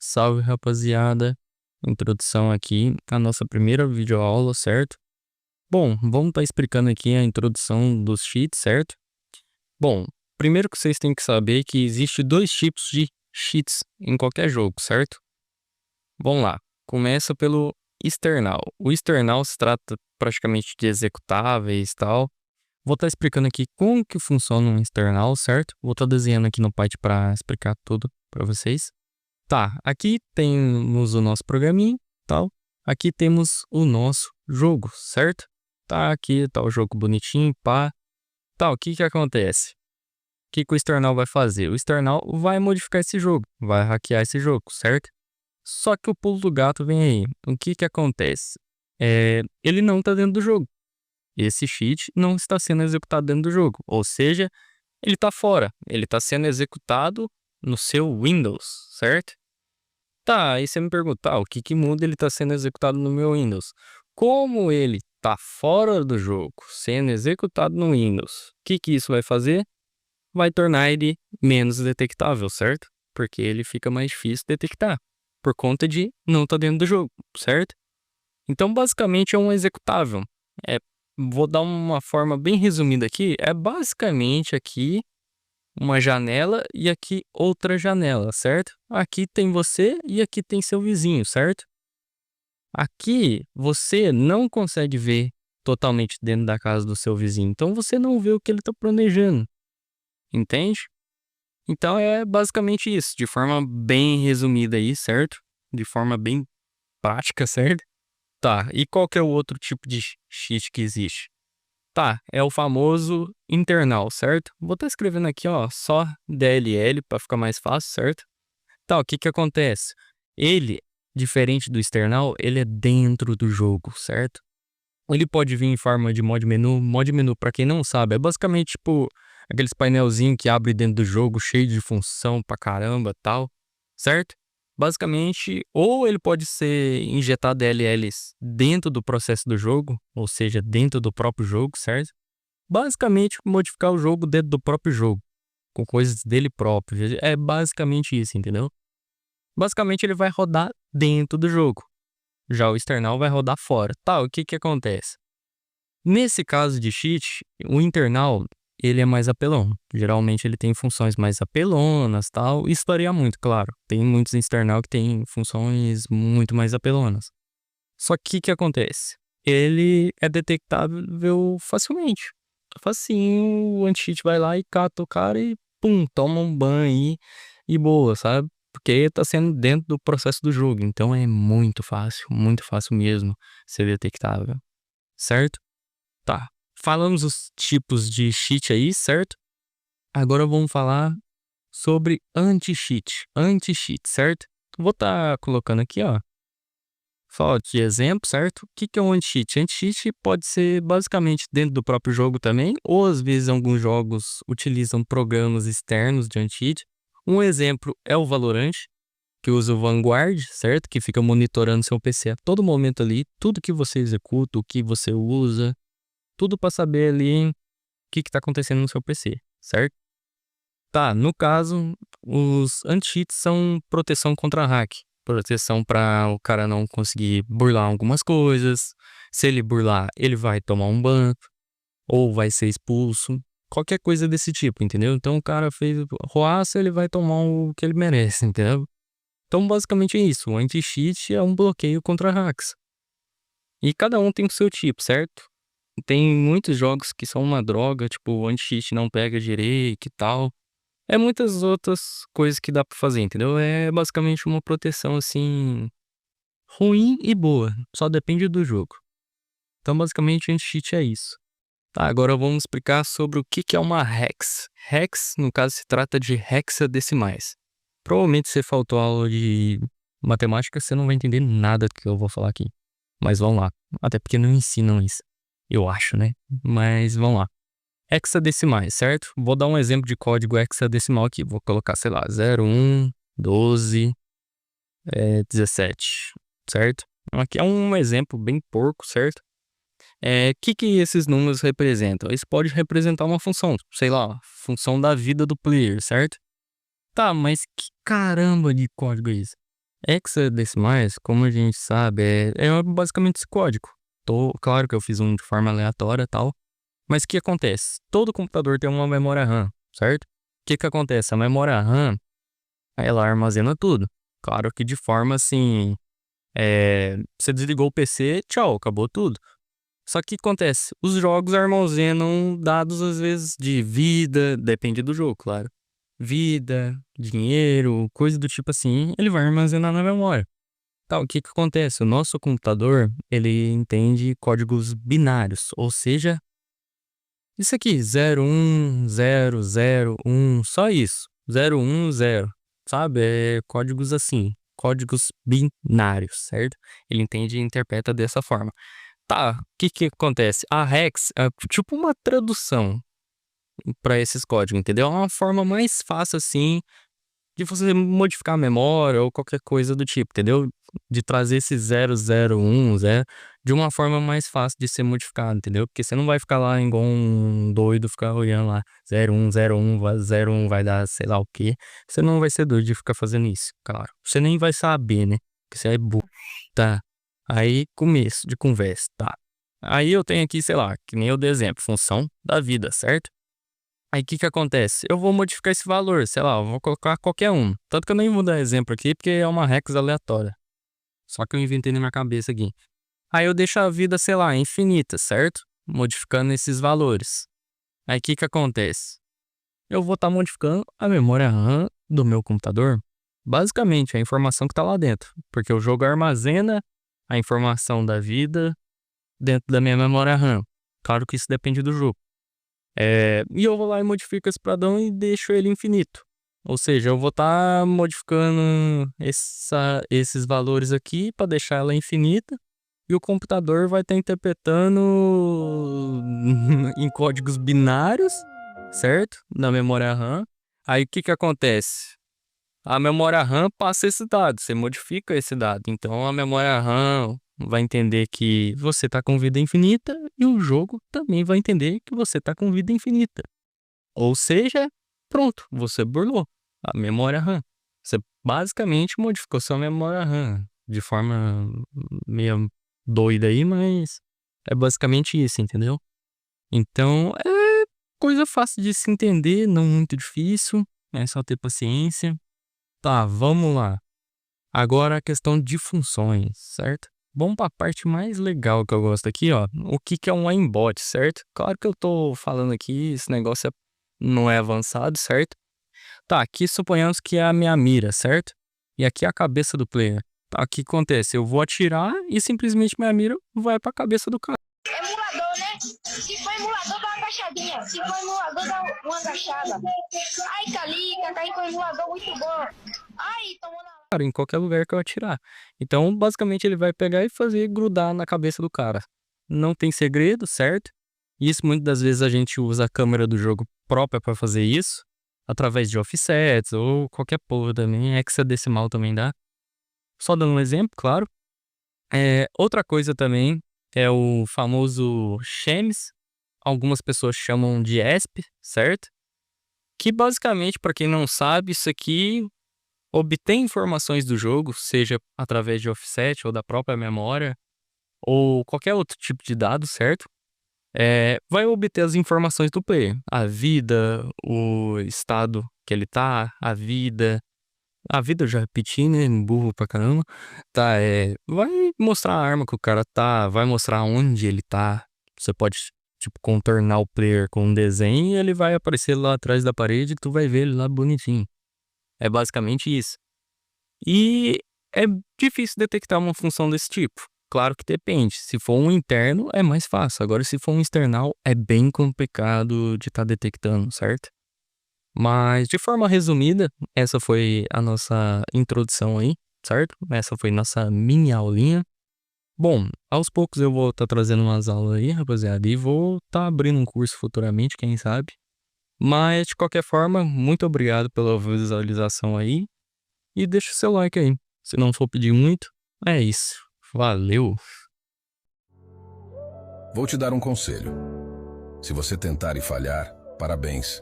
Salve, rapaziada. Introdução aqui à nossa primeira videoaula, certo? Bom, vamos estar explicando aqui a introdução dos cheats, certo? Bom, primeiro que vocês têm que saber que existe dois tipos de cheats em qualquer jogo, certo? Vamos lá. Começa pelo external. O external se trata praticamente de executáveis e tal. Vou estar explicando aqui como que funciona um external, certo? Vou estar desenhando aqui no Python para explicar tudo para vocês. Tá, aqui temos o nosso programinha, tal. Aqui temos o nosso jogo, certo? Tá, aqui tá o jogo bonitinho, pá. Tá, o que que acontece? O que que o external vai fazer? O external vai modificar esse jogo, vai hackear esse jogo, certo? Só que o pulo do gato vem aí. O que que acontece? Ele não tá dentro do jogo. Esse cheat não está sendo executado dentro do jogo, ou seja, ele tá fora. Ele tá sendo executado no seu Windows, certo? Tá, aí você me pergunta, o que que muda ele tá sendo executado no meu Windows? Como ele tá fora do jogo, sendo executado no Windows, o que que isso vai fazer? Vai tornar ele menos detectável, certo? Porque ele fica mais difícil de detectar, por conta de não estar dentro do jogo, certo? Então, basicamente, é um executável. É, vou dar uma forma bem resumida aqui, é basicamente aqui uma janela e aqui outra janela, certo? Aqui tem você e aqui tem seu vizinho, certo? Aqui você não consegue ver totalmente dentro da casa do seu vizinho, então você não vê o que ele está planejando, entende? Então é basicamente isso, de forma bem resumida aí, certo? De forma bem prática, certo? Tá, e qual que é o outro tipo de cheat que existe? Tá, é o famoso internal, certo? Vou estar escrevendo aqui, ó, só DLL para ficar mais fácil, certo? Tá, o que que acontece? Ele, diferente do external, ele é dentro do jogo, certo? Ele pode vir em forma de mod menu. Mod menu, para quem não sabe, é basicamente tipo aqueles painelzinho que abre dentro do jogo, cheio de função pra caramba, tal, certo? Basicamente, ou ele pode ser injetar DLLs dentro do processo do jogo, ou seja, dentro do próprio jogo, certo? Basicamente, modificar o jogo dentro do próprio jogo, com coisas dele próprio. É basicamente isso, entendeu? Basicamente, ele vai rodar dentro do jogo. Já o external vai rodar fora. Tá, o que que acontece? Nesse caso de cheat, o internal, ele é mais apelão. Geralmente ele tem funções mais apelonas, tal. Isso varia muito, claro. Tem muitos external que tem funções muito mais apelonas. Só que o que acontece? Ele é detectável facilmente. Facinho, o anti-cheat vai lá e cata o cara e pum, toma um ban aí e boa, sabe? Porque tá sendo dentro do processo do jogo. Então é muito fácil mesmo ser detectável, certo? Tá. Falamos os tipos de cheat aí, certo? Agora vamos falar sobre anti-cheat. Anti-cheat, certo? Vou estar colocando aqui, ó, só de exemplo, certo? O que que é um anti-cheat? Anti-cheat pode ser basicamente dentro do próprio jogo também, ou às vezes alguns jogos utilizam programas externos de anti-cheat. Um exemplo é o Valorant, que usa o Vanguard, certo? Que fica monitorando seu PC a todo momento ali, tudo que você executa, o que você usa, tudo para saber ali o que está acontecendo no seu PC, certo? Tá, no caso, os anti-cheats são proteção contra hack. Proteção para o cara não conseguir burlar algumas coisas. Se ele burlar, ele vai tomar um ban ou vai ser expulso. Qualquer coisa desse tipo, entendeu? Então o cara fez roaça, ele vai tomar o que ele merece, entendeu? Então basicamente é isso. O anti-cheat é um bloqueio contra hacks. E cada um tem o seu tipo, certo? Tem muitos jogos que são uma droga, tipo, o anti-cheat não pega direito e tal. É muitas outras coisas que dá pra fazer, entendeu? É basicamente uma proteção, assim, ruim e boa. Só depende do jogo. Então, basicamente, anti-cheat é isso. Tá, agora vamos explicar sobre o que que é uma hex. Hex, no caso, se trata de hexadecimais. Provavelmente você faltou aula de matemática, você não vai entender nada do que eu vou falar aqui. Mas vamos lá. Até porque não ensinam isso. Eu acho, né? Mas vamos lá. Hexadecimais, certo? Vou dar um exemplo de código hexadecimal aqui. Vou colocar, sei lá, 01, 12, 17, certo? Aqui é um exemplo bem porco, certo? Que esses números representam? Isso pode representar uma função, sei lá, função da vida do player, certo? Tá, mas que caramba de código é isso? Hexadecimais, como a gente sabe, é basicamente esse código. Claro que eu fiz um de forma aleatória e tal, mas o que acontece? Todo computador tem uma memória RAM, certo? O que acontece? A memória RAM, ela armazena tudo. Claro que de forma assim, você desligou o PC, tchau, acabou tudo. Só que o que acontece? Os jogos armazenam dados, às vezes, de vida, depende do jogo, claro. Vida, dinheiro, coisa do tipo assim, ele vai armazenar na memória. Tá, o que acontece? O nosso computador, ele entende códigos binários, ou seja, isso aqui, 010001, só isso, 010, sabe? É códigos assim, códigos binários, certo? Ele entende e interpreta dessa forma. Tá, o que acontece? A Hex é tipo uma tradução para esses códigos, entendeu? É uma forma mais fácil, assim, de você modificar a memória ou qualquer coisa do tipo, entendeu? De trazer esse 0010 de uma forma mais fácil de ser modificado, entendeu? Porque você não vai ficar lá igual um doido, ficar olhando lá 0101 vai dar sei lá o quê. Você não vai ser doido de ficar fazendo isso, claro. Você nem vai saber, né? Porque você é burro. Tá. Aí, começo de conversa, tá? Aí eu tenho aqui, sei lá, que nem eu dei exemplo, função da vida, certo? Aí o que acontece? Eu vou modificar esse valor, sei lá, eu vou colocar qualquer um. Tanto que eu nem vou dar exemplo aqui, porque é uma hex aleatória. Só que eu inventei na minha cabeça aqui. Aí eu deixo a vida, sei lá, infinita, certo? Modificando esses valores. Aí o que acontece? Eu vou estar modificando a memória RAM do meu computador. Basicamente, a informação que está lá dentro. Porque o jogo armazena a informação da vida dentro da minha memória RAM. Claro que isso depende do jogo. E eu vou lá e modifico esse padrão e deixo ele infinito. Ou seja, eu vou estar modificando esses valores aqui para deixar ela infinita. E o computador vai estar interpretando em códigos binários, certo? Na memória RAM. Aí o que acontece? A memória RAM passa esse dado, você modifica esse dado. Então a memória RAM vai entender que você está com vida infinita e o jogo também vai entender que você está com vida infinita. Ou seja, pronto, você burlou a memória RAM. Você basicamente modificou sua memória RAM de forma meio doida aí, mas é basicamente isso, entendeu? Então é coisa fácil de se entender, não muito difícil, é só ter paciência. Tá, vamos lá. Agora a questão de funções, certo? Vamos para a parte mais legal que eu gosto aqui, ó. O que é um aimbot, certo? Claro que eu tô falando aqui, esse negócio não é avançado, certo? Tá, aqui suponhamos que é a minha mira, certo? E aqui é a cabeça do player. Tá, o que acontece? Eu vou atirar e simplesmente minha mira vai para a cabeça do cara. Emulador, né? Se for emulador, dá uma agachadinha. Se for emulador, dá uma agachada. Ai, Calica, caí com o emulador muito bom. Ai, tomou na... Em qualquer lugar que eu atirar. Então, basicamente, ele vai pegar e fazer grudar na cabeça do cara. Não tem segredo, certo? Isso, muitas das vezes, a gente usa a câmera do jogo própria para fazer isso. Através de offsets ou qualquer porra também. Hexadecimal também dá. Só dando um exemplo, claro. Outra coisa também é o famoso Shemes. Algumas pessoas chamam de ESP, certo? Que basicamente, para quem não sabe, isso aqui obtém informações do jogo, seja através de offset ou da própria memória, ou qualquer outro tipo de dado, certo? Vai obter as informações do player. A vida, o estado que ele tá, a vida. A vida eu já repeti, né? Burro pra caramba. Tá, vai mostrar a arma que o cara tá, vai mostrar onde ele tá. Você pode, tipo, contornar o player com um desenho e ele vai aparecer lá atrás da parede e tu vai ver ele lá bonitinho. É basicamente isso. E é difícil detectar uma função desse tipo. Claro que depende. Se for um interno, é mais fácil. Agora, se for um external, é bem complicado de estar detectando, certo? Mas, de forma resumida, essa foi a nossa introdução aí, certo? Essa foi nossa mini aulinha. Bom, aos poucos eu vou estar trazendo umas aulas aí, rapaziada, e vou estar abrindo um curso futuramente, quem sabe. Mas, de qualquer forma, muito obrigado pela visualização aí. E deixa o seu like aí. Se não for pedir muito, é isso. Valeu! Vou te dar um conselho. Se você tentar e falhar, parabéns.